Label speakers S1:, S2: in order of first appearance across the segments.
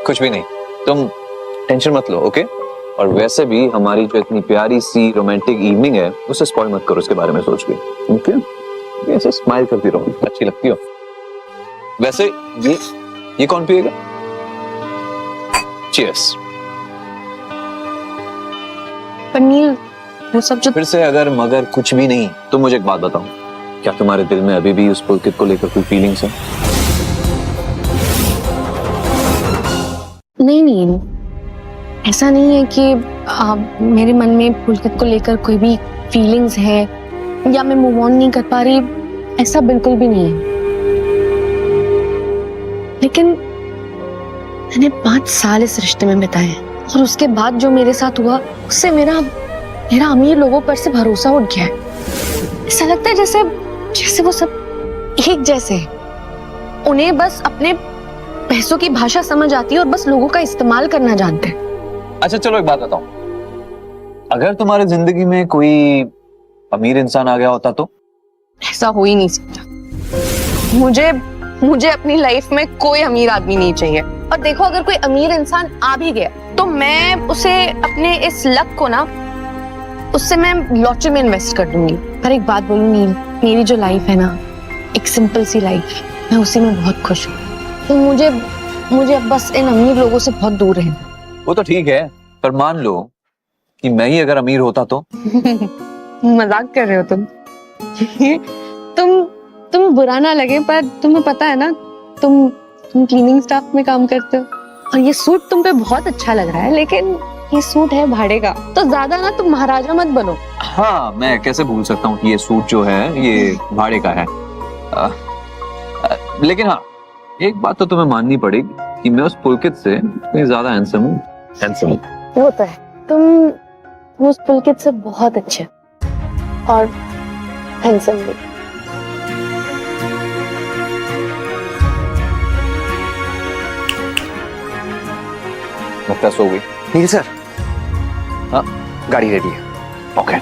S1: कुछ भी नहीं, तुम टेंशन मत लो, ओके? और वैसे भी हमारी जो इतनी प्यारी सी रोमांटिक इवनिंग है उसे स्पॉइल मत करो उसके बारे में सोच के, ओके? ऐसे स्माइल करती रहो, अच्छी लगती हो। वैसे ये कौन पिएगा? चीयर्स।
S2: पनीर वो सब जो
S1: फिर से अगर मगर कुछ भी नहीं तो मुझे एक बात बताओ, क्या तुम्हारे दिल में अभी भी उस पुलकित को लेकर कोई फीलिंग्स है?
S2: नहीं, ऐसा नहीं है कि मेरे मन में पुलकित को लेकर कोई भी फीलिंग्स है या मैं मूव ऑन नहीं कर पा रही, ऐसा बिल्कुल भी नहीं है। लेकिन मैंने 5 साल इस रिश्ते में बिताए और उसके बाद जो मेरे साथ हुआ उससे मेरा अमीर लोगों पर से भरोसा उठ गया है। ऐसा लगता है जैसे वो सब एक जैसे हैं। उन्हें बस अपने पैसों की भाषा समझ आती है और बस लोगों का इस्तेमाल करना जानते हैं। अच्छा
S1: चलो एक बात बताओ, अगर तुम्हारी जिंदगी में कोई अमीर इंसान आ गया होता तो?
S2: ऐसा हो ही नहीं सकता। मुझे अपनी लाइफ में कोई अमीर आदमी नहीं चाहिए। और देखो, अगर कोई अमीर इंसान आ भी गया तो मैं उसे अपने इस लक को ना उससे मैं लॉटरी में इन्वेस्ट कर दूंगी। पर एक बात बोलूं नील, मेरी जो लाइफ है ना, एक सिंपल सी लाइफ, मैं उसी में बहुत खुश हूँ। तो मुझे अब बस इन अमीर लोगों से बहुत दूर रहना।
S1: वो तो ठीक है, पर मान लो कि मैं ही अगर अमीर होता तो?
S2: मजाक कर रहे हो तुम बुरा ना लगे, पर तुम्हें पता है ना, तुम क्लीनिंग स्टाफ में काम करते हो और ये सूट तुम पे बहुत अच्छा लग रहा है, लेकिन ये सूट है भाड़े का, तो ज्यादा ना तुम महाराजा मत बनो।
S1: हाँ, मैं कैसे भूल सकता हूँ कि ये सूट जो है ये भाड़े का है। लेकिन हाँ, एक बात तो तुम्हें माननी पड़ेगी कि मैं उस पुलकित से कहीं ज्यादा हैंडसम हूँ।
S2: वो तो है, तुम उस पुलकित से बहुत अच्छे और हैंडसम भी।
S1: लगता सो गई।
S3: नहीं सर।
S1: हाँ,
S3: गाड़ी रेडी है।
S1: ओके।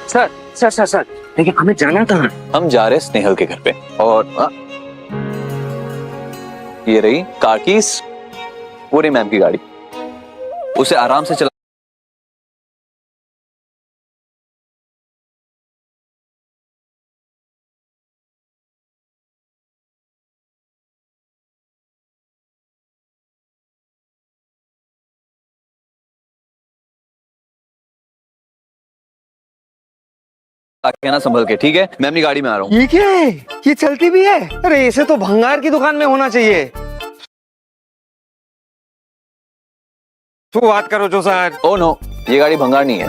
S3: सर लेकिन हमें जाना कहाँ?
S1: हम जा रहे स्नेहल के घर पे, और ये रही कार कीज, वो रही मैम की गाड़ी, उसे आराम से चला। कहना संभल के, ठीक है? मैं अपनी गाड़ी में आ रहा हूँ।
S3: ये क्या है? ये चलती भी है? अरे इसे तो भंगार की दुकान में होना चाहिए। तू बात करो जो सर।
S1: ओह नो, ये गाड़ी भंगार नहीं है।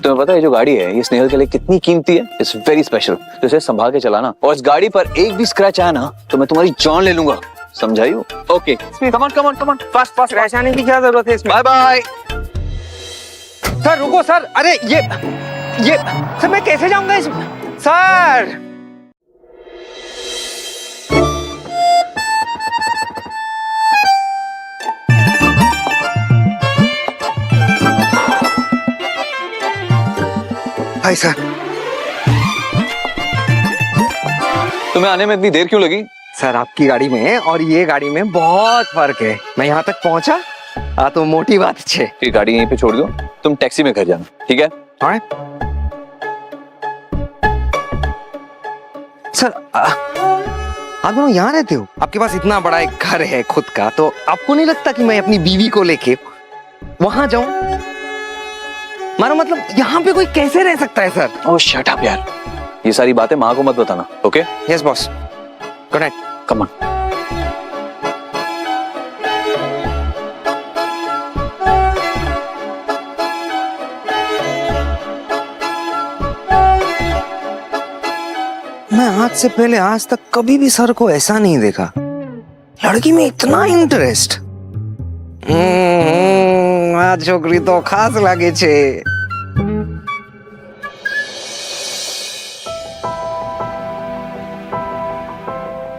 S1: तुम्हें पता है जो गाड़ी है ये स्नेहल के लिए कितनी कीमती है? It's very special. तो इसे संभाल के चलाना, और इस गाड़ी पर एक भी स्क्रैच आया ना तो मैं तुम्हारी जान ले लूंगा, समझाई हो? Okay, come on fast
S3: crash आने की क्या जरूरत है इसमें?
S1: Bye bye.
S3: सर रुको सर, अरे ये सर मैं कैसे जाऊंगा इसमें? Sir hi sir.
S1: तुम्हें आने में इतनी देर क्यों लगी?
S3: सर आपकी गाड़ी में और ये गाड़ी में बहुत फर्क है। मैं यहाँ तक पहुंचा तो मोटी बात अच्छे।
S1: ये गाड़ी यहीं पे छोड़ दो, तुम टैक्सी में घर जाना, ठीक है?
S3: हाँ? सर आप दोनों यहाँ रहते हो? आपके पास इतना बड़ा एक घर है खुद का, तो आपको नहीं लगता कि मैं अपनी बीवी को लेके वहां जाऊं? मानो मतलब यहाँ पे कोई कैसे रह सकता है सर?
S1: ओह शट अप यार, ये सारी बातें माँ को मत बताना, okay?
S3: Yes boss. Good night.
S1: Come on.
S3: मैं आज से पहले आज तक कभी भी सर को ऐसा नहीं देखा, लड़की में इतना इंटरेस्ट। आ छोकरी तो खास लागे छे।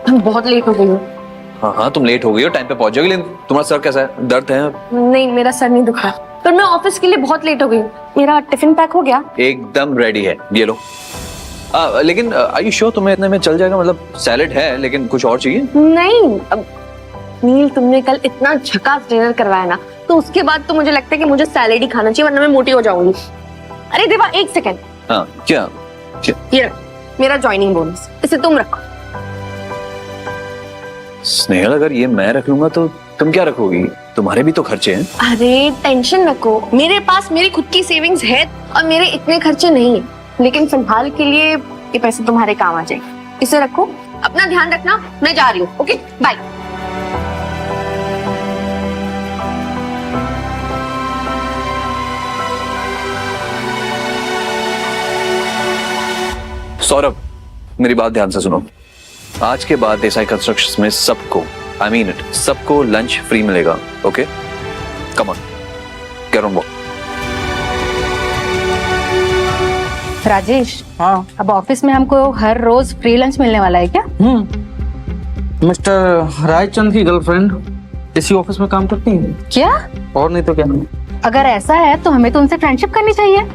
S2: मैं बहुत लेट हो गई हूँ।
S1: हाँ हाँ, तुम लेट हो गई हो, टाइम पे पहुंच जाओगी। लेकिन तुम्हारा सर कैसा है, दर्द है?
S2: नहीं, मेरा सर नहीं दुख रहा, पर मैं ऑफिस के लिए बहुत लेट हो गई हूँ। मेरा टिफिन पैक हो गया?
S1: एकदम रेडी है, ये लो। लेकिन आर यू श्योर तुम्हें इतने में चल जाएगा? मतलब सैलेड है, लेकिन कुछ और चाहिए?
S2: नहीं, अब नील तुमने कल इतना झकास डिनर करवाया ना, तो उसके बाद तो मुझे लगता है कि मुझे सैलेड ही खाना चाहिए, वरना मैं मोटी हो जाऊंगी। अरे देवा, एक सेकेंड।
S1: हाँ, क्या?
S2: ये मेरा ज्वाइनिंग बोनस, इसे तुम रखो।
S1: स्नेहल, अगर ये मैं रख लूंगा तो तुम क्या रखोगी? तुम्हारे भी तो खर्चे हैं।
S2: अरे टेंशन रखो, मेरे पास मेरी खुद की सेविंग्स है और मेरे इतने खर्चे नहीं है, लेकिन फिलहाल के लिए ये पैसे तुम्हारे काम आ जाएंगे। इसे रखो, अपना ध्यान रखना, मैं जा रही हूँ। Okay, bye.
S1: सौरभ, मेरी बात ध्यान से सुनो। आज के बाद देसाई कंस्ट्रक्शंस में सबको, आई मीन इट, सबको लंच फ्री मिलेगा। Okay, come on, get on work.
S4: Rajesh,
S5: हाँ।
S4: अब ऑफिस में हमको हर रोज फ्री लंच मिलने वाला है क्या?
S5: मिस्टर रायचंद की गर्लफ्रेंड इसी ऑफिस में काम करती है।
S4: क्या?
S5: और नहीं तो क्या।
S4: अगर ऐसा है तो हमें तो उनसे फ्रेंडशिप करनी चाहिए,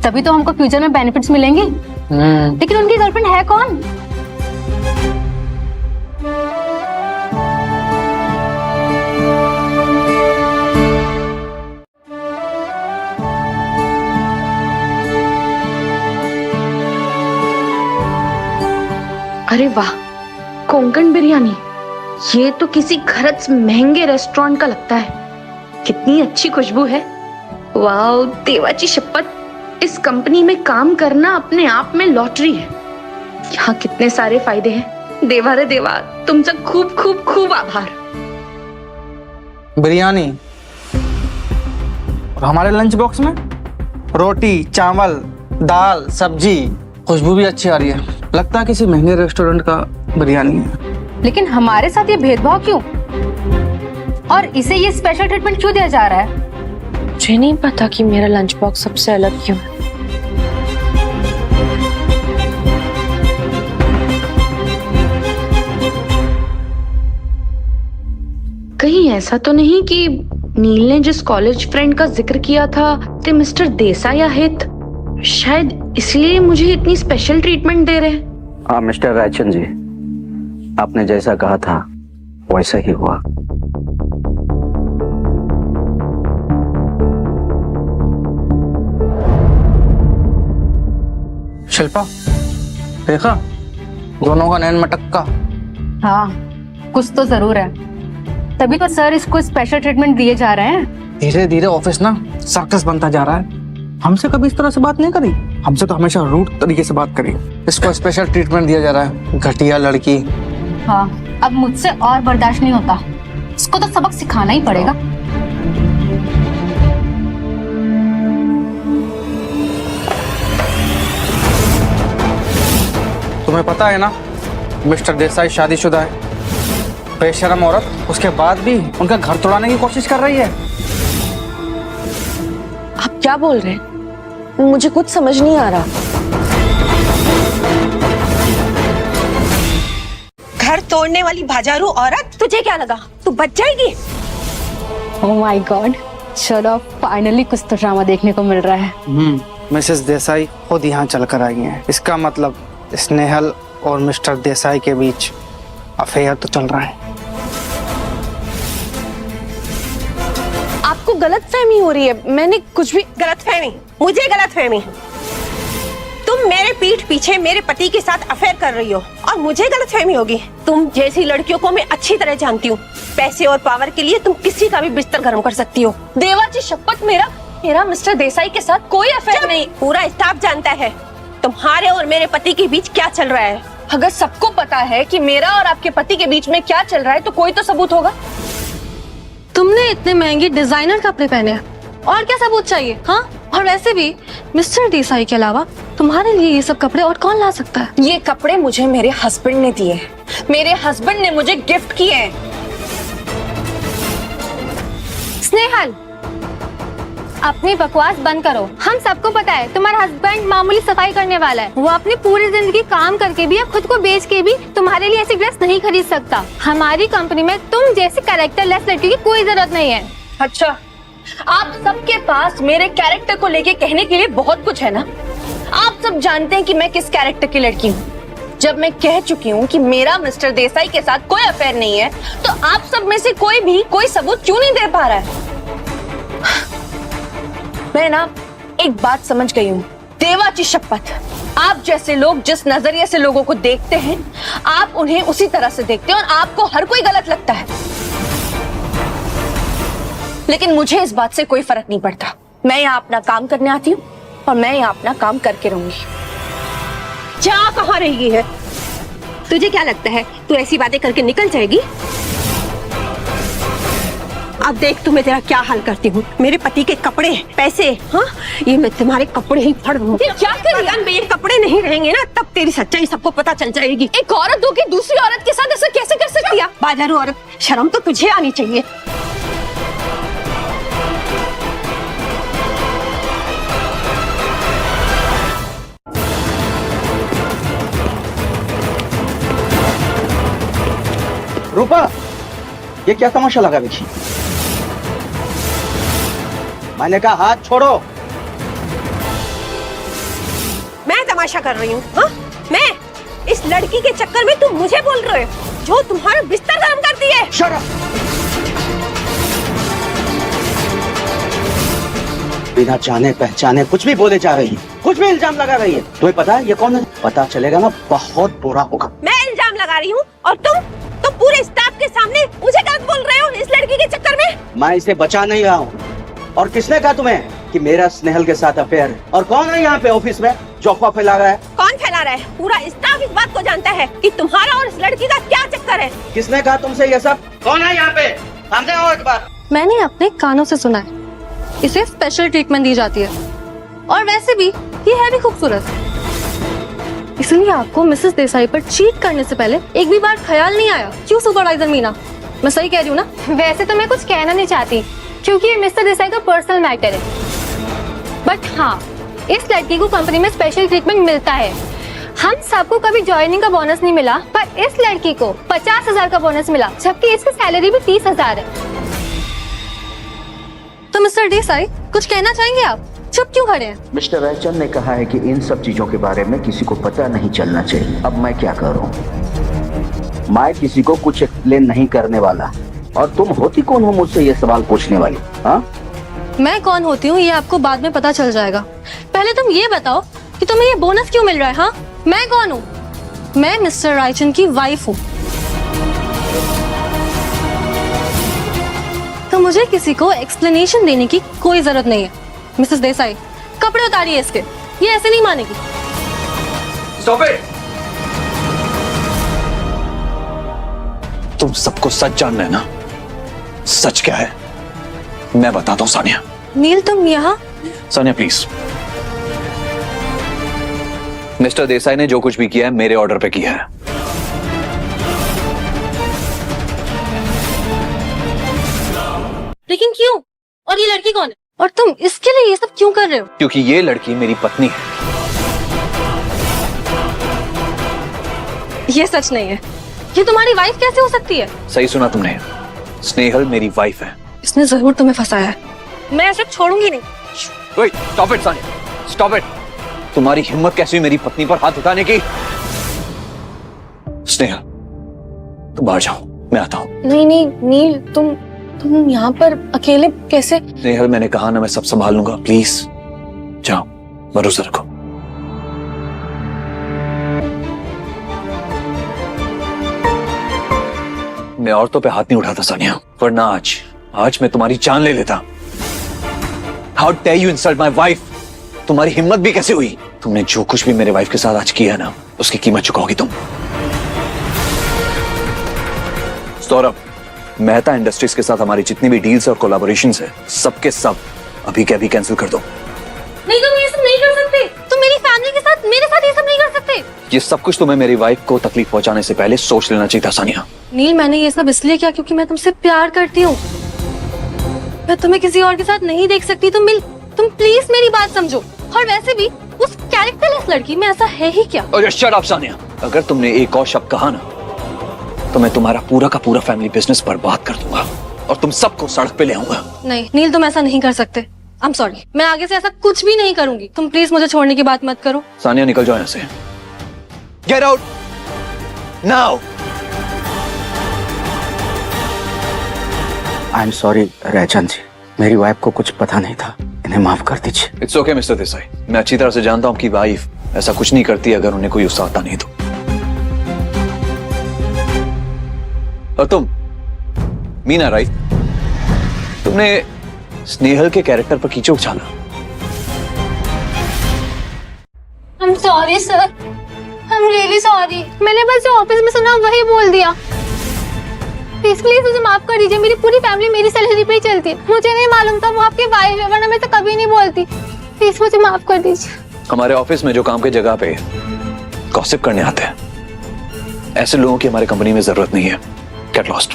S4: तभी तो हमको फ्यूचर में बेनिफिट्स मिलेंगे। लेकिन उनकी गर्लफ्रेंड है कौन?
S2: अरे वाह, कोंकण बिरयानी, ये तो किसी खरच महंगे रेस्टोरेंट का लगता है। कितनी अच्छी खुशबू है। वाह, देवाची शपथ, इस कंपनी में काम करना अपने आप में लॉटरी है। यहाँ कितने सारे फायदे हैं। देवा रे देवा, तुमचा खूब खूब खूब आभार।
S5: बिरयानी और हमारे लंच बॉक्स में रोटी, चावल, दाल, सब्जी, खुशबू भी अच्छी आ रही है। लगता है किसी महंगे रेस्टोरेंट का बिरयानी है।
S4: लेकिन हमारे साथ ये भेदभाव क्यों? और इसे ये स्पेशल ट्रीटमेंट क्यों दिया जा रहा है?
S2: मुझे नहीं पता कि मेरा लंच बॉक्स सबसे अलग क्यों है। कहीं ऐसा तो नहीं कि नील ने जिस कॉलेज फ्रेंड का जिक्र किया था ते मिस्टर देसाई आहेत? शायद इसलिए मुझे इतनी स्पेशल ट्रीटमेंट दे रहे हैं।
S6: हाँ मिस्टर रायचंद जी, आपने जैसा कहा था वैसा ही हुआ।
S5: शिल्पा, देखा दोनों का नैन मटक्का।
S4: हाँ, कुछ तो जरूर है, तभी तो सर इसको स्पेशल ट्रीटमेंट दिए जा रहे हैं।
S5: धीरे धीरे ऑफिस ना सर्कस बनता जा रहा है। हमसे कभी इस तरह से बात नहीं करी, हमसे तो हमेशा रूट तरीके से बात करी। इसको स्पेशल ट्रीटमेंट दिया जा रहा है, घटिया लड़की।
S4: हाँ, अब मुझसे और बर्दाश्त नहीं होता, इसको तो सबक सिखाना ही पड़ेगा।
S5: तुम्हें पता है ना, मिस्टर देसाई शादीशुदा है। बेशरम औरत, उसके बाद भी उनका घर तोड़ाने की कोशिश कर रही है।
S2: आप क्या बोल रहे हैं? मुझे कुछ समझ नहीं आ रहा।
S7: घर तोड़ने वाली बाजारू औरत, तुझे क्या लगा तू बच जाएगी?
S4: ओह माय गॉड, चलो फाइनली कुछ तो ड्रामा देखने को मिल रहा है।
S5: मिसेस देसाई खुद यहाँ चलकर आई हैं। इसका मतलब स्नेहल और मिस्टर देसाई के बीच अफेयर तो चल रहा है।
S7: आपको गलतफहमी हो रही है। मैंने कुछ भी गलतफहमी, मुझे गलतफहमी। तुम मेरे पीठ पीछे मेरे पति के साथ अफेयर कर रही हो और मुझे गलतफहमी होगी। तुम जैसी लड़कियों को मैं अच्छी तरह जानती हूँ। पैसे और पावर के लिए तुम किसी का भी बिस्तर गर्म कर सकती हो।
S2: देवाची शपथ, मेरा मिस्टर देसाई के साथ कोई अफेयर नहीं।
S7: पूरा स्टाफ जानता है तुम्हारे और मेरे पति के बीच क्या चल रहा है।
S2: अगर सबको पता है कि मेरा और आपके पति के बीच में क्या चल रहा है, तो कोई तो सबूत होगा।
S8: तुमने इतने महंगे डिजाइनर कपड़े पहने हैं, और क्या सबूत चाहिए? हाँ, और वैसे भी मिस्टर देसाई के अलावा तुम्हारे लिए ये सब कपड़े और कौन ला सकता है?
S2: ये कपड़े मुझे मेरे हस्बैंड ने दिए हैं। मेरे हस्बैंड ने मुझे गिफ्ट किए हैं। स्नेहल,
S4: अपनी बकवास बंद करो। हम सबको पता है तुम्हारा हस्बैंड मामूली सफाई करने वाला है। वो अपनी पूरी जिंदगी काम करके भी या खुद को बेच के भी तुम्हारे लिए ऐसी ड्रेस नहीं खरीद सकता। हमारी कंपनी में तुम जैसी कैरेक्टरलेस लड़की की कोई जरूरत नहीं है।
S2: अच्छा, आप सबके पास मेरे कैरेक्टर को लेके कहने के लिए बहुत कुछ है ना। आप सब जानते हैं कि मैं किस कैरेक्टर की लड़की हूँ। जब मैं कह चुकी हूँ कि मेरा मिस्टर देसाई के साथ कोई अफेयर नहीं है, तो आप सब में से कोई भी कोई सबूत क्यों नहीं दे पा रहा है? मैं ना एक बात समझ गई हूँ, देवा की शपथ, आप जैसे लोग जिस नजरिए से लोगों को देखते हैं, आप उन्हें उसी तरह से देखते हैं और आपको हर कोई गलत लगता है। लेकिन मुझे इस बात से कोई फर्क नहीं पड़ता। मैं यहाँ अपना काम करने आती हूँ और मैं यहाँ अपना काम करके रहूंगी।
S7: जा कहाँ रही है? तुझे क्या लगता है तू ऐसी बातें करके निकल जाएगी? अब देख तुम्हें तेरा क्या हाल करती हूँ। मेरे पति के कपड़े, पैसे, हाँ, ये मैं तुम्हारे कपड़े ही फाड़ दूंगी।
S2: क्या कर रही है?
S7: मेरे कपड़े नहीं रहेंगे ना, तब तेरी सच्चाई सबको पता चल जाएगी।
S2: एक औरत हो के दूसरी औरत के साथ ऐसा कैसे कर सकती है?
S7: बाजारू औरत, शर्म तो तुझे आनी चाहिए।
S6: रूपा, ये क्या तमाशा लगा देखिए। मैंने कहा हाथ छोड़ो।
S7: मैं तमाशा कर रही हूँ? हाँ, मैं? इस लड़की के चक्कर में तुम मुझे बोल रहे हो जो तुम्हारा बिस्तर गर्म करती है?
S6: Shut up! बिना जाने पहचाने कुछ भी बोले जा रही है, कुछ भी इल्जाम लगा रही है। तुम्हें पता है ये कौन है? पता चलेगा ना, बहुत बुरा होगा।
S7: मैं इल्जाम लगा रही हूँ और तुम पूरे स्टाफ के सामने मुझे गलत बोल रहे हो इस लड़की के चक्कर में?
S6: मैं इसे बचा नहीं रहा हूँ। और किसने कहा तुम्हें कि मेरा स्नेहल के साथ अफेयर है? और कौन है यहाँ पे ऑफिस में जो अफवाह फैला रहा है?
S7: कौन फैला रहा है? पूरा स्टाफ इस बात को जानता है कि तुम्हारा और इस लड़की का क्या चक्कर है।
S6: किसने कहा तुमसे ये सब? कौन है यहाँ पे? सामने आओ एक बार।
S8: मैंने अपने कानों से सुना है इसे स्पेशल ट्रीटमेंट दी जाती है, और वैसे भी ये है भी खूबसूरत। इसलिए आपको मिसेस देसाई पर चीट करने से पहले एक भी बार ख्याल नहीं आया? क्यों सुपरवाइजर मीना, मैं सही कह रही हूँ ना?
S4: वैसे तो मैं कुछ कहना नहीं चाहती क्योंकि ये मिस्टर देसाई का पर्सनल मैटर है, बट हाँ, इस लड़की को कंपनी में स्पेशल ट्रीटमेंट मिलता है। हम सबको कभी ज्वाइनिंग का बोनस नहीं मिला, पर इस लड़की को 50,000 का बोनस मिला, जबकि इसकी सैलरी भी 30,000 है।
S8: तो मिस्टर देसाई, कुछ कहना चाहेंगे आप? चुप क्यों खड़े हैं?
S6: मिस्टर रायचंद ने कहा है कि इन सब चीजों के बारे में किसी को पता नहीं चलना चाहिए। अब मैं क्या करूं? मैं किसी को कुछ एक्सप्लेन नहीं करने वाला। और तुम होती कौन हो मुझसे ये सवाल पूछने वाली? हाँ,
S8: मैं कौन होती हूँ ये आपको बाद में पता चल जाएगा। पहले तुम ये बताओ कि तुम्हें ये बोनस क्यों मिल रहा है? हाँ, मैं कौन हूँ? मैं मिस्टर रायचंद की वाइफ हूँ। तो मुझे किसी को एक्सप्लेनेशन देने की कोई जरूरत नहीं है। मिसेस देसाई, कपड़े उतारिए इसके, ये ऐसे नहीं मानेगी।
S1: Stop it! तुम सबको सच जानना है ना? सच क्या है मैं बताता हूं सानिया।
S8: नील, तुम यहाँ?
S1: सानिया प्लीज। मिस्टर देसाई ने जो कुछ भी किया है मेरे ऑर्डर पे किया है।
S8: लेकिन क्यों? और ये लड़की कौन है? और तुम इसके लिए ये सब क्यों कर रहे हो?
S1: क्योंकि ये लड़की मेरी पत्नी है।
S8: ये सच नहीं है। ये तुम्हारी वाइफ कैसे हो सकती है?
S1: सही सुना तुमने, स्नेहल मेरी वाइफ है।
S8: इसने जरूर तुम्हें फंसाया है। मैं इसे छोड़ूंगी नहीं।
S1: Wait, stop it, Sania, stop it! तुम्हारी हिम्मत कैसी हुई मेरी पत्नी पर हाथ उठाने की? स्नेहल, तुम बाहर जाओ, मैं आता हूँ।
S2: नहीं नहीं नील, तुम यहाँ पर अकेले कैसे?
S1: स्नेहल, मैंने कहा ना मैं सब संभाल लूंगा, प्लीज जाओ, भरोसा रखो। मैं औरतों पे हाथ नहीं उठाता सानिया, वरना आज मैं तुम्हारी जान ले लेता। How dare you insult my wife? तुम्हारी हिम्मत भी कैसे हुई? तुमने जो कुछ भी मेरे वाइफ के साथ आज किया ना, उसकी कीमत चुकाओगी तुम। सौरभ, मेहता इंडस्ट्रीज के साथ हमारी जितनी भी डील्स और कोलैबोरेशंस है, सबके सब अभी के अभी कैंसिल कर दो।
S8: नहीं, तुम ये सब नहीं कर सकते। तुम मेरी फैमिली के साथ, मेरे साथ ये सब नहीं कर सकते।
S1: ये सब कुछ तुम्हें मेरी वाइफ को तकलीफ पहुंचाने से पहले सोच लेना चाहिए था सानिया।
S8: नील, मैंने ये सब इसलिए किया क्योंकि मैं तुमसे प्यार करती हूँ। मैं तुम्हें किसी और के साथ नहीं देख सकती। तुम प्लीज मेरी बात समझो। और वैसे भी उस कैरेक्टरलेस लड़की में ऐसा है ही क्या?
S1: और शट अप सानिया, अगर तुमने एक और शब्द कहा ना तो मैं तुम्हारा पूरा का पूरा फैमिली बिजनेस बर्बाद कर दूंगा और तुम सबको सड़क पे ले आऊंगा।
S8: नहीं नील, तुम ऐसा नहीं कर सकते। आई एम सॉरी, मैं आगे से ऐसा कुछ भी नहीं करूंगी। तुम प्लीज मुझे छोड़ने की बात मत करो।
S1: सानिया निकल जाओ यहाँ से। Get out now.
S6: I am sorry रैचन जी, मेरी वाइफ को कुछ पता नहीं था, इन्हें माफ कर दीजिए।
S1: इट्स ओके मिस्टर देसाई, मैं अच्छी तरह से जानता हूँ कि वाइफ ऐसा कुछ नहीं करती अगर उन्हें कोई गुस्सा आता नहीं तो। और तुम मीना, राइट? तुमने स्नेहल के कैरेक्टर पर कीचड़ उछाला।
S4: I'm sorry sir, I'm really sorry। मैंने बस जो ऑफिस में सुना वही बोल दिया। प्लीज मुझे माफ कर दीजिए। मेरी पूरी फैमिली मेरी सैलरी पे ही चलती है। मुझे नहीं मालूम था वो आपकी वाइफ है, वरना मैं तो कभी नहीं बोलती। प्लीज मुझे माफ कर दीजिए।
S1: हमारे ऑफिस में जो काम की जगह पे गॉसिप करने आते हैं, ऐसे लोगों की हमारी कंपनी में जरूरत नहीं है। Get lost.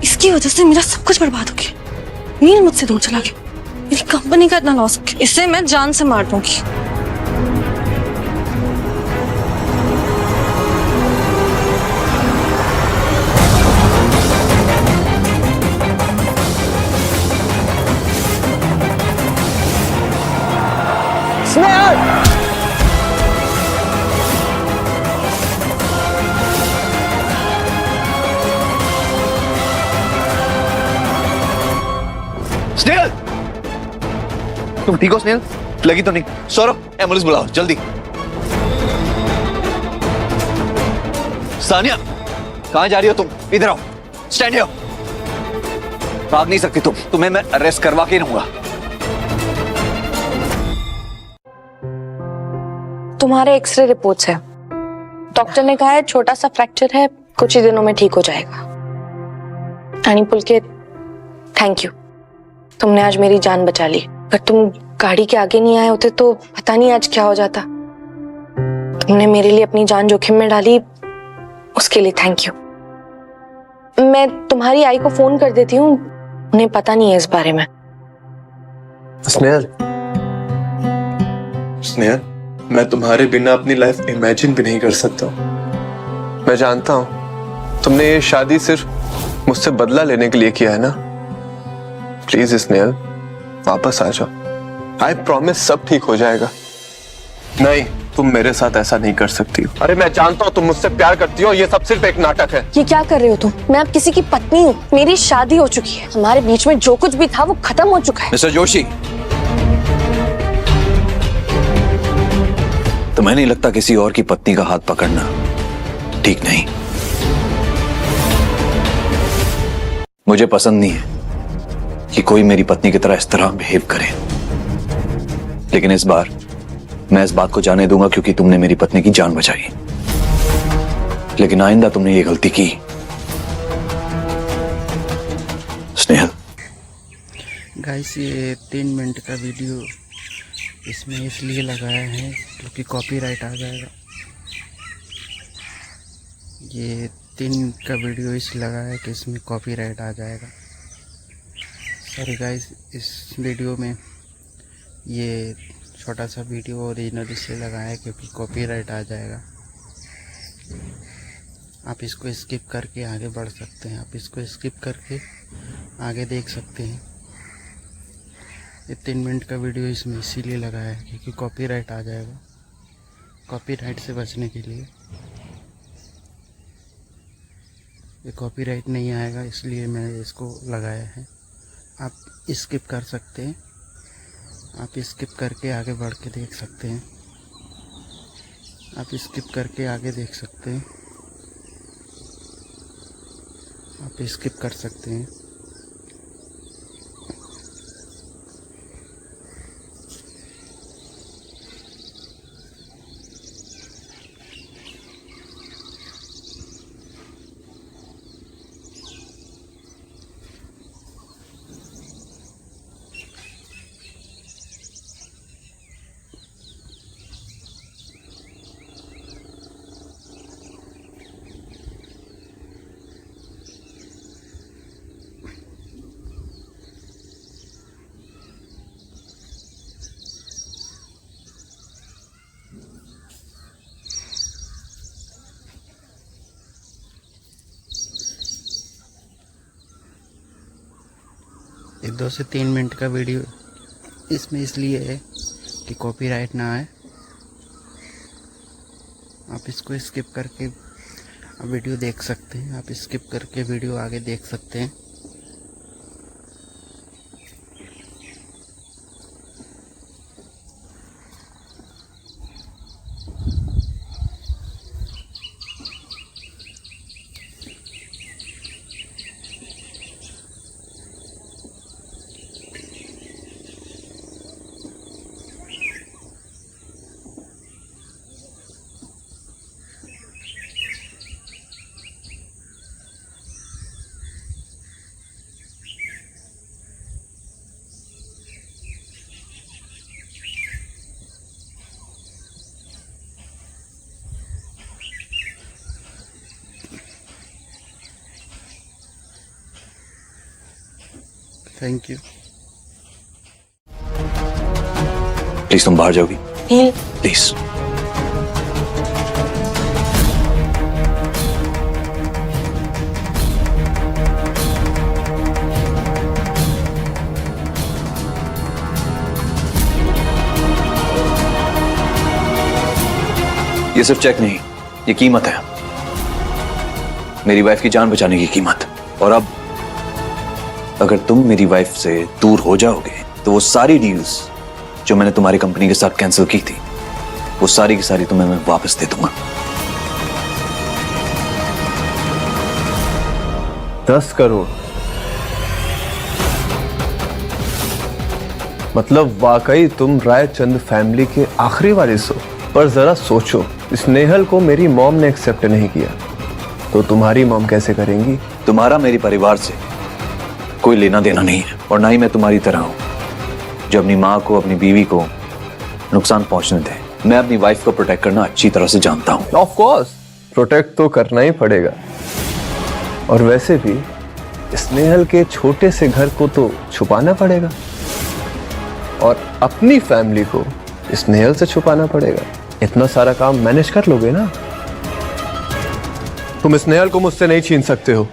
S8: इसकी वजह से मेरा सब कुछ बर्बाद हो गया। नील मुझसे दूर चला गया, मेरी कंपनी का इतना लॉस हो गया। इसे मैं जान से मार दूंगी।
S1: स्नेहल, तुम ठीक हो स्नेहल? लगी तो नहीं? सौरभ, एम्बुलेंस बुलाओ जल्दी। सानिया, कहां जा रही हो तुम? इधर आओ, स्टैंड हियर। भाग नहीं सकती तुम, तुम्हें मैं अरेस्ट करवा के रहूंगा।
S2: तुम्हारे एक्सरे रिपोर्ट्स है। डॉक्टर ने कहा है छोटा सा फ्रैक्चर है, कुछ ही दिनों में ठीक हो जाएगा। रानी पुलके, थैंक यू, तुमने आज मेरी जान बचा ली। अगर तुम गाड़ी के आगे नहीं आए होते तो पता नहीं आज क्या हो जाता। तुमने मेरे लिए अपनी जान जोखिम में डाली, उसके लिए थैंक यू। मैं तुम्हारी आई को फोन कर देती हूँ, उन्हें पता नहीं है इस बारे में।
S9: स्नेहल, स्नेहल, मैं तुम्हारे बिना अपनी लाइफ इमेजिन भी नहीं कर सकता। मैं जानता हूं तुमने ये शादी सिर्फ मुझसे बदला लेने के लिए किया है ना। प्लीज स्नेहल, वापस आ जाओ। आई प्रॉमिस सब ठीक हो जाएगा। नहीं, तुम मेरे साथ ऐसा नहीं कर सकती हो। अरे मैं जानता हूँ तुम मुझसे प्यार करती हो, ये सब सिर्फ एक नाटक है।
S2: ये क्या कर रहे हो तुम? मैं अब किसी की पत्नी हूँ, मेरी शादी हो चुकी है। हमारे बीच में जो कुछ भी था वो खत्म हो चुका है।
S1: मिस्टर जोशी, तुम्हें नहीं लगता किसी और की पत्नी का हाथ पकड़ना ठीक नहीं? मुझे पसंद नहीं है कि कोई मेरी पत्नी की तरह इस तरह बिहेव करे, लेकिन इस बार मैं इस बात को जाने दूंगा क्योंकि तुमने मेरी पत्नी की जान बचाई। लेकिन आइंदा तुमने ये गलती की। स्नेहल,
S10: गाइस, ये 3 मिनट का वीडियो इसमें इसलिए लगाया है क्योंकि कॉपीराइट आ जाएगा। ये 3 मिनट का वीडियो इसलिए लगाया है कि इसमें कॉपीराइट आ जाएगा। सॉरी गाइस, इस वीडियो में ये छोटा सा वीडियो ओरिजिनल इसलिए लगाया है क्योंकि कॉपीराइट आ जाएगा। आप इसको स्किप करके आगे बढ़ सकते हैं। आप इसको स्किप करके आगे देख सकते हैं। ये 3 मिनट का वीडियो इसमें इसीलिए लगाया है क्योंकि कॉपीराइट आ जाएगा। कॉपीराइट से बचने के लिए ये कॉपीराइट नहीं आएगा, इसलिए मैंने इसको लगाया है। आप स्किप कर सकते हैं। आप स्किप करके आगे बढ़ के देख सकते हैं। आप स्किप करके आगे देख सकते हैं। आप स्किप कर सकते हैं। ये 2 से 3 मिनट का वीडियो इसमें इसलिए है कि कॉपीराइट ना आए। आप इसको स्किप करके वीडियो देख सकते हैं, आप स्किप करके वीडियो आगे देख सकते हैं। Thank you.
S1: प्लीज तुम बाहर जाओगी प्लीज। ये सिर्फ चेक नहीं, ये कीमत है, मेरी वाइफ की जान बचाने की कीमत। और अब अगर तुम मेरी वाइफ से दूर हो जाओगे तो वो सारी डील्स जो मैंने तुम्हारी कंपनी के साथ कैंसिल की थी वो सारी की सारी तुम्हें मैं वापस दे दूंगा।
S9: 10 करोड़ मतलब वाकई तुम रायचंद फैमिली के आखिरी वारिस हो। पर जरा सोचो, स्नेहल को मेरी मॉम ने एक्सेप्ट नहीं किया तो तुम्हारी मॉम कैसे करेंगी?
S1: तुम्हारा मेरे परिवार से कोई लेना देना नहीं है और ना ही मैं तुम्हारी तरह हूं जो अपनी माँ को, अपनी बीवी को नुकसान पहुंचने दे। मैं अपनी वाइफ को प्रोटेक्ट करना अच्छी तरह से जानता हूं।
S9: ऑफ कोर्स प्रोटेक्ट तो करना ही पड़ेगा। और वैसे भी स्नेहल के छोटे से घर को तो छुपाना पड़ेगा और अपनी फैमिली को स्नेहल से छुपाना पड़ेगा। इतना सारा काम मैनेज कर लोगे ना? तुम स्नेहल को मुझसे नहीं छीन सकते हो।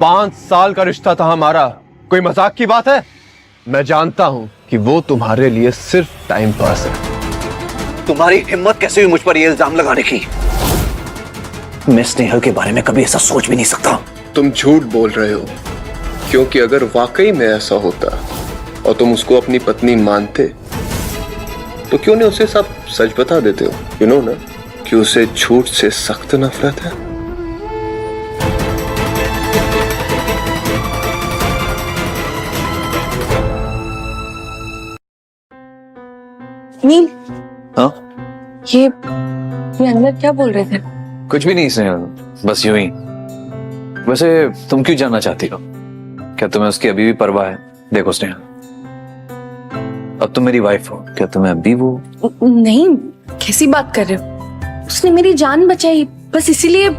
S9: 5 साल का रिश्ता था हमारा, कोई मजाक की बात है? मैं जानता हूं कि वो तुम्हारे लिए सिर्फ टाइम पास है।
S1: तुम्हारी हिम्मत कैसे हुई मुझ पर ये इल्जाम लगाने की? मैं स्नेहल के बारे में कभी ऐसा सोच भी नहीं सकता।
S9: तुम झूठ बोल रहे हो, क्योंकि अगर वाकई में ऐसा होता और तुम उसको अपनी पत्नी मानते तो क्यों नहीं उसे सब सच बता देते हो? यू नो ना कि उसे झूठ से सख्त नफरत है।
S2: नील,
S1: हाँ?
S2: ये अंदर क्या बोल रहे थे?
S1: कुछ भी नहीं स्नेहल, बस यूं ही। वैसे तुम क्यों जानना चाहती हो? क्या तुम्हें उसकी अभी भी परवाह है? देखो स्नेहल, अब तुम मेरी वाइफ हो, क्या तुम्हें अभी वो?
S2: नहीं, कैसी बात कर रहे हो? उसने मेरी जान बचाई, बस इसीलिए।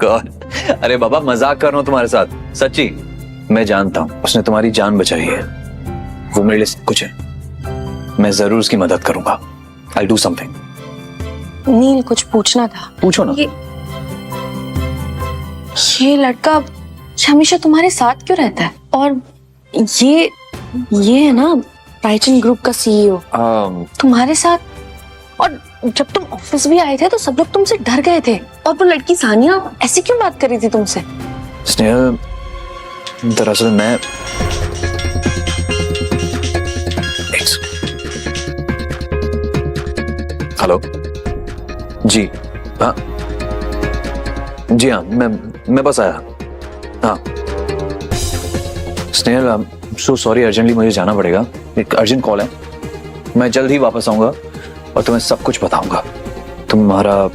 S1: गॉड, अरे बाबा मजाक कर रहा हूं तुम्हारे साथ, सच्ची। मैं जानता हूं उसने तुम्हारी जान बचाई है, वो मेरे लिए सब कुछ है। मैं जरूर उसकी मदद करूंगा। I'll do something।
S2: नील, कुछ पूछना था।
S1: पूछो ना।
S2: ये लड़का हमेशा तुम्हारे साथ क्यों रहता है? और ये है ना रायचंद ग्रुप का सीईओ, तुम्हारे साथ। और जब तुम ऑफिस भी आए थे तो सब लोग तुमसे डर गए थे। और वो लड़की सानिया ऐसी क्यों बात कर रही थी तुमसे?
S1: स्नेहल, दरअसल मैं हेलो जी, हाँ जी, हाँ मैं बस आया। हाँ Snehal, I am so sorry, urgently मुझे जाना पड़ेगा, एक अर्जेंट कॉल है। मैं जल्द ही वापस आऊंगा और तुम्हें सब कुछ बताऊंगा। तुम्हारा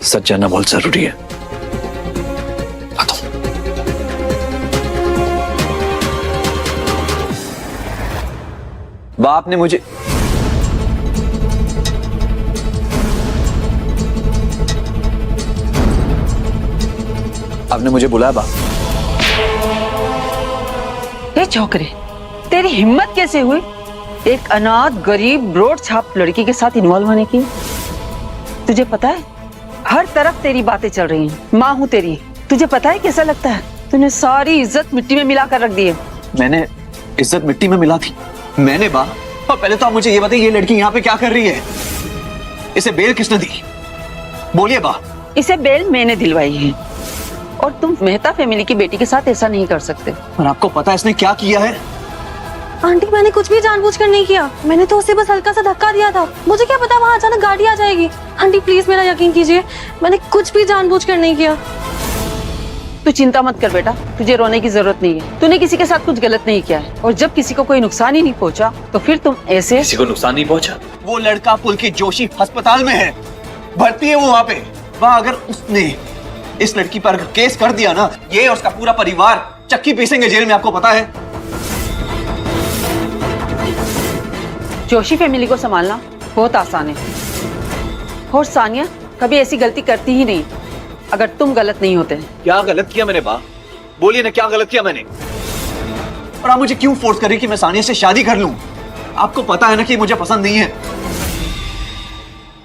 S1: सच जानना बहुत जरूरी है। बाप ने मुझे आपने मुझे बुलाया बाप।
S11: ये छोकरे, तेरी हिम्मत कैसे हुई एक अनाथ गरीब रोड छाप लड़की के साथ इन्वॉल्व होने की? तुझे पता है हर तरफ तेरी बातें चल रही हैं। माँ हूं तेरी, तुझे पता है कैसा लगता है? तूने सारी इज्जत मिट्टी में मिला कर रख दी है।
S1: मैंने इज्जत मिट्टी में मिला थी? मैंने बा? और पहले तो आप मुझे ये बताइए, ये लड़की यहाँ पे क्या कर रही है? इसे बेल किसने दी? बोलिए बा।
S11: इसे बेल मैंने दिलवाई है और तुम मेहता फैमिली की बेटी के साथ ऐसा नहीं कर सकते।
S1: और आपको पता है इसने क्या किया है?
S8: आंटी मैंने कुछ भी जानबूझकर नहीं किया, मैंने तो उसे बस हल्का सा धक्का दिया था। मुझे क्या पता वहाँ अचानक गाड़ी आ जाएगी। आंटी प्लीज मेरा यकीन कीजिए, मैंने कुछ भी जानबूझकर नहीं किया।
S11: तू चिंता मत कर बेटा, तुझे रोने की जरूरत नहीं है। तूने किसी के साथ कुछ गलत नहीं किया है और जब किसी को कोई नुकसान ही नहीं पहुंचा तो फिर तुम ऐसे।
S1: किसी को नुकसान नहीं पहुंचा? वो लड़का पुलकित जोशी अस्पताल में है, भर्ती है वो वहाँ पे। वहाँ अगर उसने इस लड़की पर केस कर दिया ना, ये और उसका पूरा परिवार चक्की पीसेंगे जेल में, आपको पता है?
S11: जोशी फैमिली को संभालना बहुत आसान है और सानिया कभी ऐसी गलती करती ही नहीं अगर तुम गलत नहीं होते।
S1: क्या गलत किया मैंने बा? बोलिए ना, क्या गलत किया मैंने? और आप मुझे क्यों फोर्स कर रही कि मैं सानिया से शादी कर लूं? आपको पता है ना कि मुझे पसंद नहीं है।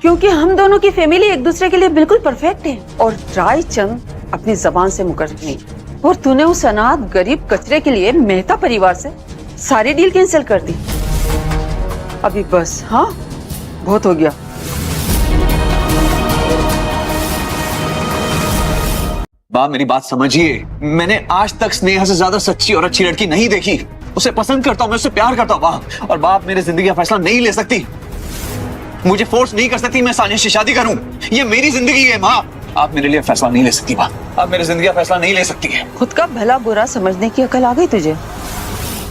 S11: क्योंकि हम दोनों की फैमिली एक दूसरे के लिए बिल्कुल परफेक्ट है और रायचंद अपनी जबान से मुकर नहीं। और तूने उस अनाथ गरीब कचरे के लिए मेहता परिवार से सारी डील कैंसिल कर दी। अभी बस, हाँ बहुत हो गया।
S1: बा मेरी बात समझिए, मैंने आज तक स्नेहा से ज्यादा सच्ची और अच्छी लड़की नहीं देखी। उसे पसंद करता हूं, मैं उससे प्यार करता हूं बा। और बा आप मेरी जिंदगी का फैसला नहीं ले सकती, मुझे फोर्स नहीं कर सकती मैं सानिया से शादी करूं। ये मेरी जिंदगी है माँ, आप मेरे लिए फैसला नहीं ले सकती बा। आप मेरी जिंदगी का फैसला नहीं ले सकती है।
S11: खुद का भला बुरा समझने की अकल आ गई तुझे?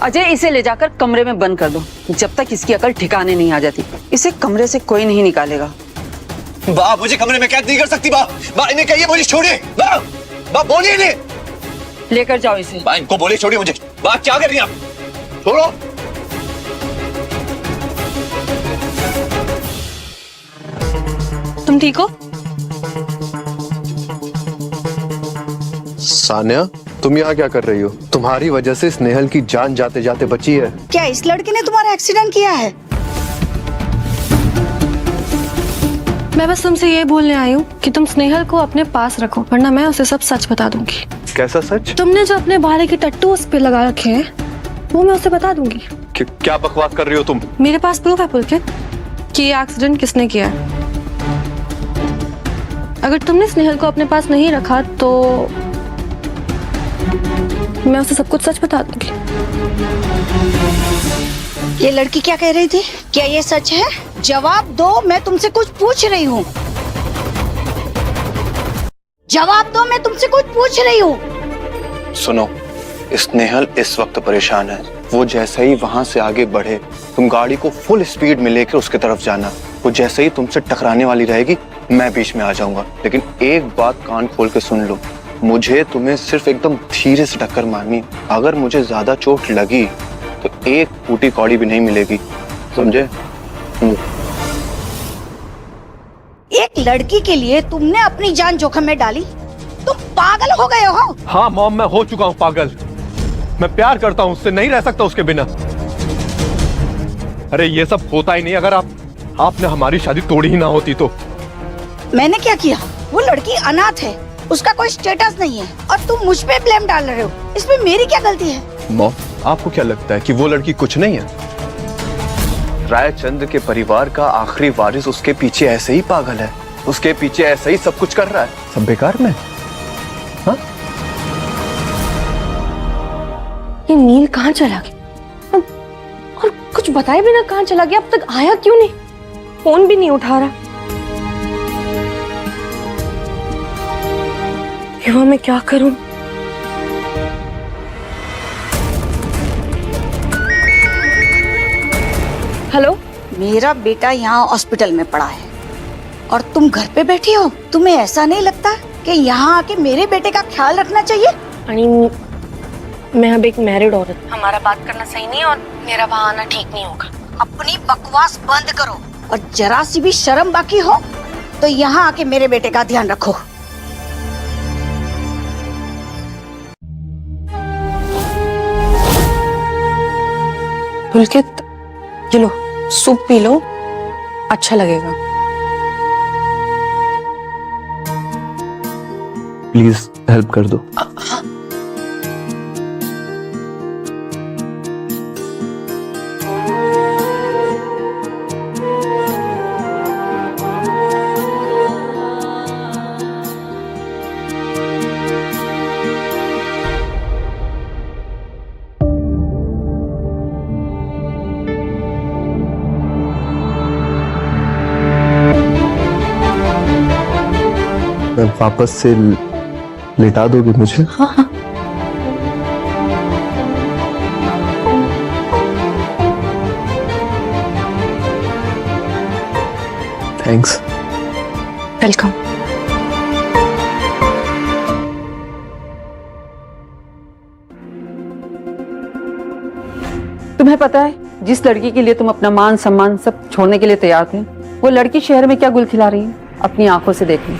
S11: अजय इसे ले जाकर कमरे में बंद कर दो जब तक इसकी अकल ठिकाने नहीं आ जाती। इसे कमरे से कोई नहीं निकालेगा।
S1: बा मुझे कमरे में कैद नहीं कर सकती बा। बा इन्हें कहिए मुझे छोड़िए। बा बोलिए इन्हें।
S11: लेकर जाओ इसे।
S1: बा इनको बोलिए छोड़िए मुझे। बा क्या कर रही हैं आप? छोड़ो।
S8: तुम ठीक हो?
S9: सानिया, तुम यहाँ क्या कर रही हो? तुम्हारी वजह से स्नेहल की जान जाते जाते बची है।
S7: क्या इस लड़के ने तुम्हारा एक्सीडेंट किया है?
S8: मैं बस तुमसे ये बोलने आई हूँ कि तुम स्नेहल को अपने पास रखो, वरना मैं उसे सब सच बता दूंगी।
S9: कैसा सच?
S8: तुमने जो अपने बाले के टट्टू उस पे लगा रखे हैं वो मैं उसे बता दूंगी।
S9: क्या बकवास कर रही हो तुम?
S8: मेरे पास प्रूफ है पुलकित कि ये एक्सीडेंट किसने किया है। अगर तुमने स्नेहल को अपने पास नहीं रखा तो मैं उसे सब कुछ सच बता दूंगी।
S7: ये लड़की क्या कह रही थी? क्या ये सच है? जवाब दो, मैं तुमसे कुछ पूछ रही हूँ। जवाब दो, मैं तुमसे कुछ पूछ रही हूँ।
S9: सुनो, स्नेहल इस वक्त परेशान है। वो जैसे ही वहां से आगे बढ़े, तुम गाड़ी को फुल स्पीड में लेकर उसके तरफ जाना। वो जैसे ही तुमसे टकराने वाली रहेगी, मैं बीच में आ जाऊंगा। लेकिन एक बात कान खोल के सुन लो, मुझे तुम्हें सिर्फ एकदम धीरे से टक्कर मारनी। अगर मुझे ज्यादा चोट लगी तो एक टूटी कौड़ी भी नहीं मिलेगी, समझे?
S7: एक लड़की के लिए तुमने अपनी जान जोखिम में डाली? तुम पागल हो गए हो?
S9: हाँ मॉम, मैं हो चुका हूँ पागल। मैं प्यार करता हूँ उससे, नहीं रह सकता उसके बिना। अरे ये सब होता ही नहीं अगर आपने हमारी शादी तोड़ी ही ना होती तो।
S7: मैंने क्या किया? वो लड़की अनाथ है, उसका कोई स्टेटस नहीं है और तुम मुझ पे ब्लेम डाल रहे हो। इसमें मेरी क्या गलती है?
S9: मॉम, आपको क्या लगता है कि वो लड़की कुछ नहीं है? रायचंद के परिवार का आखिरी वारिस उसके पीछे ऐसे ही पागल है, उसके पीछे ऐसे ही सब कुछ कर रहा है। सब बेकार में। हाँ?
S8: ये नील कहाँ चला गया और कुछ बताए बिना कहाँ चला गया? अब तक आया क्यों नहीं? फोन भी नहीं उठा रहा। युवा मैं क्या करूं? हेलो,
S7: मेरा बेटा यहाँ हॉस्पिटल में पड़ा है और तुम घर पे बैठी हो। तुम्हें ऐसा नहीं लगता कि यहाँ आके मेरे बेटे का ख्याल रखना चाहिए?
S8: मैं अब एक मैरिड औरत, हमारा बात करना सही नहीं और मेरा वहाँ आना ठीक नहीं होगा।
S7: अपनी बकवास बंद करो और जरा सी भी शर्म बाकी हो तो यहाँ आके मेरे बेटे का ध्यान रखो।
S8: पुलकित, ये लो सूप पी लो, अच्छा लगेगा।
S9: प्लीज हेल्प कर दो। वापस से लिटा दोगे मुझे?
S8: हाँ हाँ।
S9: थैंक्स।
S2: वेलकम।
S11: तुम्हें पता है जिस लड़की के लिए तुम अपना मान सम्मान सब छोड़ने के लिए तैयार थे, वो लड़की शहर में क्या गुल खिला रही है? अपनी आंखों से देख लो।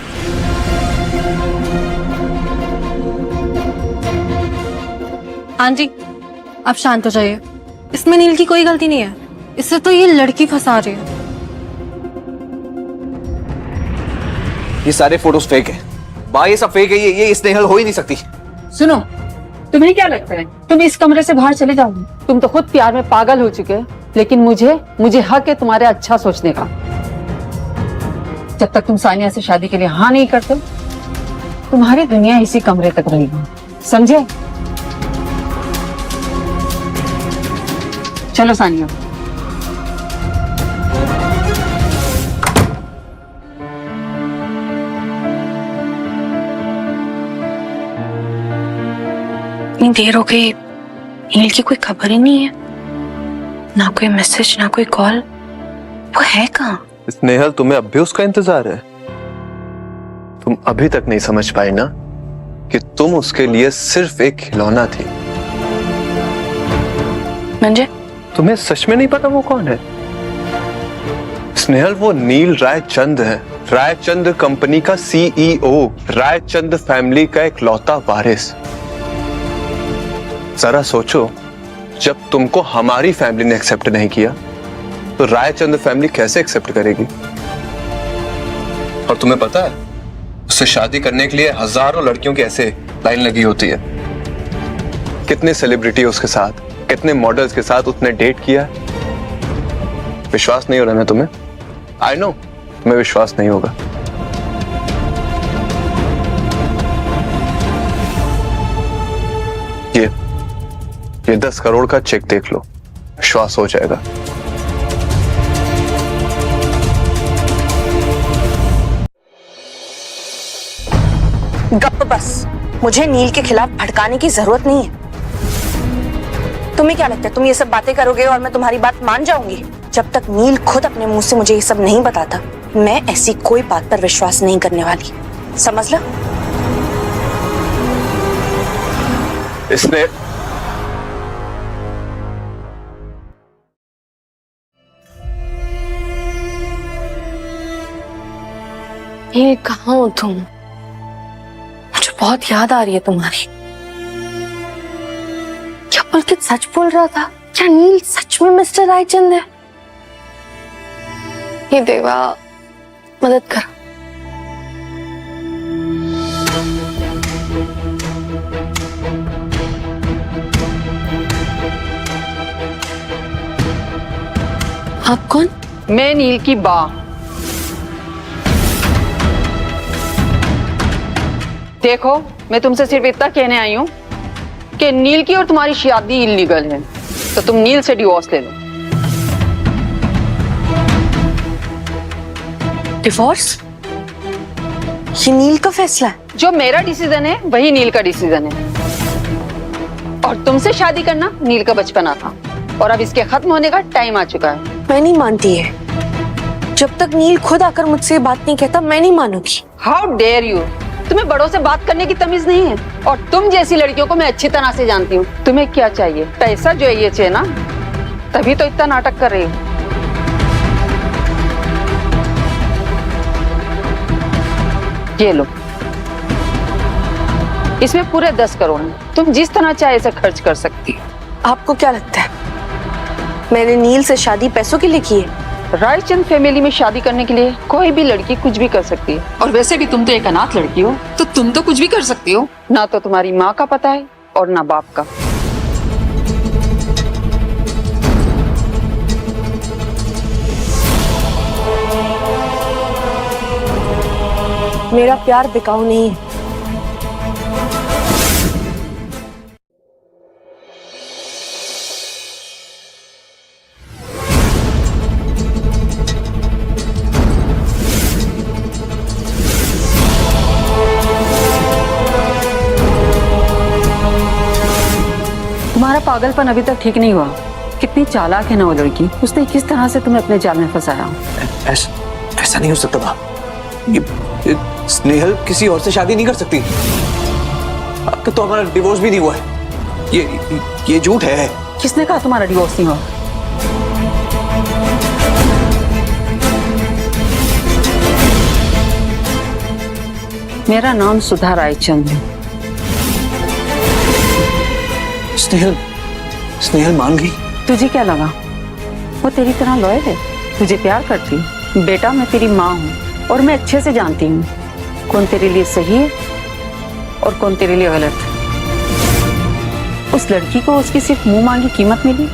S8: आंटी आप शांत हो जाइए, इसमें नील की कोई गलती नहीं है, इससे तो ये लड़की फंसा रही है।
S1: ये सारे फोटोज फेक है भाई, ये सब फेक है। ये स्नेहल हो ही नहीं सकती।
S11: सुनो, तुम्हें क्या लगता है तुम इस कमरे से बाहर चले जाओगे? तुम तो खुद प्यार में पागल हो चुके हो, लेकिन मुझे हक है तुम्हारे अच्छा सोचने का। जब तक तुम सानिया से शादी के लिए हाँ नहीं करते, तुम्हारी दुनिया इसी कमरे तक रहेगी, समझे? चलो सानिया।
S2: इतनी देर हो गई, नील की कोई खबर ही नहीं है, ना कोई मैसेज ना कोई कॉल। वो है कहाँ?
S9: स्नेहल, तुम्हें अब भी उसका इंतजार है? तुम अभी तक नहीं समझ पाई ना कि तुम उसके लिए सिर्फ एक खिलौना थी।
S2: मंजे,
S9: तुम्हें सच में नहीं पता वो कौन है? स्नेहल, वो नील रायचंद है, रायचंद कंपनी का सीईओ, रायचंद फैमिली का इकलौता वारिस। जरा सोचो, जब तुमको हमारी फैमिली ने एक्सेप्ट नहीं किया तो रायचंद फैमिली कैसे एक्सेप्ट करेगी? और तुम्हें पता है, उससे शादी करने के लिए हजारों लड़कियों की ऐसे लाइन लगी होती है। कितने सेलिब्रिटी उसके साथ, कितने मॉडल्स के साथ उसने डेट किया। विश्वास नहीं हो रहा ना तुम्हें? आई नो तुम्हें विश्वास नहीं होगा। ये 10 करोड़ का चेक देख लो, विश्वास हो जाएगा।
S7: गप बस, मुझे नील के खिलाफ भड़काने की जरूरत नहीं है। तुम्हें क्या लगता है तुम ये सब बातें करोगे और मैं तुम्हारी बात मान जाऊंगी? जब तक नील खुद अपने मुंह से मुझे ये सब नहीं बताता, मैं ऐसी कोई बात पर विश्वास नहीं करने वाली, समझ लो?
S9: इसने
S2: ये कहाँ हो तुम? मुझे बहुत याद आ रही है तुम्हारी। क्या पुलकित सच बोल रहा था? क्या नील सच में मिस्टर रायचंद है? ये देवा, मदद करो। आप कौन?
S11: मैं नील की बा। देखो, मैं तुमसे सिर्फ इतना कहने आई हूँ कि नील की और तुम्हारी शादी इलीगल है, तो तुम नील से डिवोर्स ले लो।
S2: डिवोर्स? ये नील का फैसला है?
S11: जो मेरा डिसीजन है वही नील का डिसीजन है। और तुमसे शादी करना नील का बचपना था और अब इसके खत्म होने का टाइम आ चुका है।
S2: मैं नहीं मानती है। जब तक नील खुद आकर मुझसे ये बात नहीं कहता, मैं नहीं मानूंगी।
S11: How dare you! तुम्हें बड़ों से बात करने की तमीज नहीं है, और तुम जैसी लड़कियों को मैं अच्छी तरह से जानती हूँ। तुम्हें क्या चाहिए? पैसा जो है ये चाहिए ना, तभी तो इतना नाटक कर रही हो। ये लो, इसमें पूरे 10 करोड़ हैं। तुम जिस तरह चाहे इसे खर्च कर सकती हो।
S2: आपको क्या लगता है मैंने नील से शादी पैसों के लिए की है?
S11: रायचंद फैमिली में शादी करने के लिए कोई भी लड़की कुछ भी कर सकती है, और वैसे भी तुम तो एक अनाथ लड़की हो, तो तुम तो कुछ भी कर सकती हो। ना तो तुम्हारी माँ का पता है और ना बाप का।
S2: मेरा प्यार बिकाऊ नहीं है।
S11: पागलपन अभी तक ठीक नहीं हुआ। कितनी चालाक है ना वो लड़की, उसने किस तरह से तुम्हें अपने जाल में फंसाया।
S1: ऐसा नहीं हो सकता माँ। ये स्नेहल किसी और से शादी नहीं कर सकती। अब तक तो हमारा डिवोर्स भी नहीं हुआ है। ये झूठ है।
S11: किसने कहा तुम्हारा डिवोर्स नहीं हुआ? मेरा नाम सुधा रायचंद है।
S1: स्नेहल मान गई।
S11: तुझे क्या लगा वो तेरी तरह लॉयल है? तुझे प्यार करती है। बेटा, मैं तेरी माँ हूँ और मैं अच्छे से जानती हूँ कौन तेरे लिए सही है और कौन तेरे लिए गलत। उस लड़की को उसकी सिर्फ मुंह मांगी कीमत मिली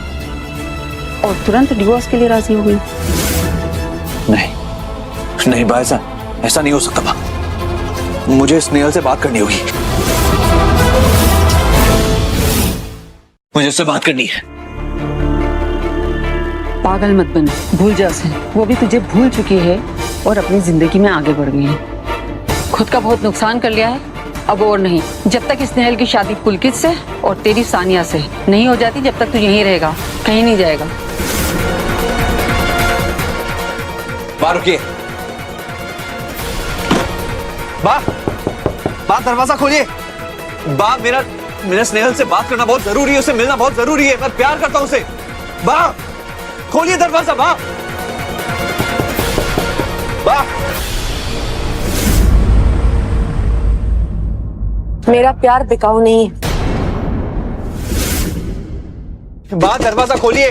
S11: और तुरंत डिवोर्स के लिए राजी हो गई।
S1: नहीं बा, ऐसा नहीं हो सकता बा। मुझे स्नेहल से बात करनी होगी। मुझे उससे बात करनी है।
S11: पागल मत बन, भूल जा उसे। वो भी तुझे भूल चुकी है और अपनी जिंदगी में आगे बढ़ गई है। खुद का बहुत नुकसान कर लिया है, अब और नहीं। जब तक स्नेहल की शादी पुलकित से और तेरी सानिया से नहीं हो जाती, जब तक तू यहीं रहेगा, कहीं नहीं जाएगा।
S1: बा रुकिए। बा दरवाजा खोलिए। बा मेरा स्नेहल से बात करना बहुत जरूरी है, उसे मिलना बहुत जरूरी है। मैं प्यार करता हूं उसे। बा खोलिए दरवाजा। बा
S7: मेरा प्यार बिकाऊ नहीं है।
S1: बा दरवाजा खोलिए।